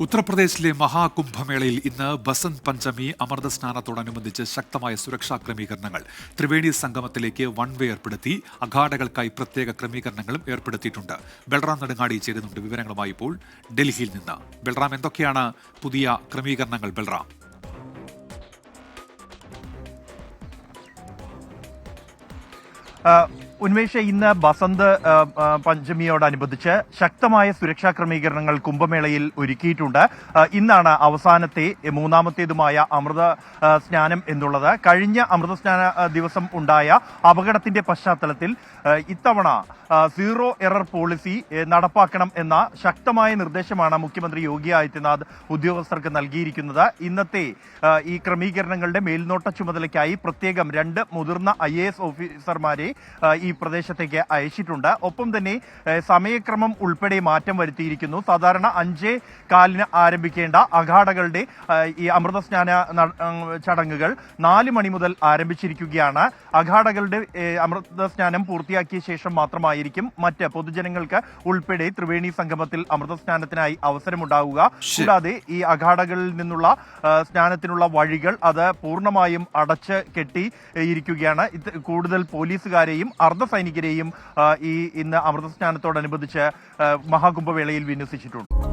ഉത്തർപ്രദേശിലെ മഹാകുംഭമേളയിൽ ഇന്ന് ബസന്ത് പഞ്ചമി അമൃതസ്നാനത്തോടനുബന്ധിച്ച് ശക്തമായ സുരക്ഷാ ക്രമീകരണങ്ങൾ. ത്രിവേണി സംഗമത്തിലേക്ക് വൺ വേ ഏർപ്പെടുത്തി. അഖാഡകൾക്കായി പ്രത്യേക ക്രമീകരണങ്ങളും ഏർപ്പെടുത്തിയിട്ടുണ്ട്. ബൽറാം നെടുങ്ങാടി ചേരുന്നുണ്ട് വിവരങ്ങളുമായി ഇപ്പോൾ ഡൽഹിയിൽ നിന്ന്. ബൽറാം, എന്തൊക്കെയാണ് പുതിയ ക്രമീകരണങ്ങൾ? ബൽറാം. ഉന്മേഷ്, ഇന്ന് ബസന്ത് പഞ്ചമിയോടനുബന്ധിച്ച് ശക്തമായ സുരക്ഷാ ക്രമീകരണങ്ങൾ കുംഭമേളയിൽ ഒരുക്കിയിട്ടുണ്ട്. ഇന്നാണ് അവസാനത്തെ മൂന്നാമത്തേതുമായ അമൃത സ്നാനം എന്നുള്ളത്. കഴിഞ്ഞ അമൃതസ്നാന ദിവസം ഉണ്ടായ അപകടത്തിന്റെ പശ്ചാത്തലത്തിൽ ഇത്തവണ സീറോ എറർ പോളിസി നടപ്പാക്കണം എന്ന ശക്തമായ നിർദ്ദേശമാണ് മുഖ്യമന്ത്രി യോഗി ആദിത്യനാഥ് ഉദ്യോഗസ്ഥർക്ക് നൽകിയിരിക്കുന്നത്. ഇന്നത്തെ ഈ ക്രമീകരണങ്ങളുടെ മേൽനോട്ട ചുമതലയ്ക്കായി പ്രത്യേകം 2 മുതിർന്ന IAS ഓഫീസർമാരെ ഈ പ്രദേശത്തേക്ക് അയച്ചിട്ടുണ്ട്. ഒപ്പം തന്നെ സമയക്രമം ഉൾപ്പെടെ മാറ്റം വരുത്തിയിരിക്കുന്നു. സാധാരണ 5:15 ആരംഭിക്കേണ്ട അഖാഡകളുടെ ഈ അമൃതസ്നാന ചടങ്ങുകൾ 4 മണി മുതൽ ആരംഭിച്ചിരിക്കുകയാണ്. അഖാഡകളുടെ അമൃതസ്നാനം പൂർത്തിയാക്കിയ ശേഷം മാത്രമായിരിക്കും മറ്റ് പൊതുജനങ്ങൾക്ക് ഉൾപ്പെടെ ത്രിവേണി സംഗമത്തിൽ അമൃതസ്നാനത്തിനായി അവസരമുണ്ടാവുക. കൂടാതെ ഈ അഖാഡകളിൽ നിന്നുള്ള സ്നാനത്തിനുള്ള വഴികൾ അത് പൂർണ്ണമായും അടച്ച് കെട്ടിയിരിക്കുകയാണ്. കൂടുതൽ പോലീസുകാരെയും അർദ്ധസൈനികരെയും ഇന്ന് അമൃതസ്നാനത്തോടനുബന്ധിച്ച് മഹാകുംഭമേളയിൽ വിന്യസിച്ചിട്ടുണ്ട്.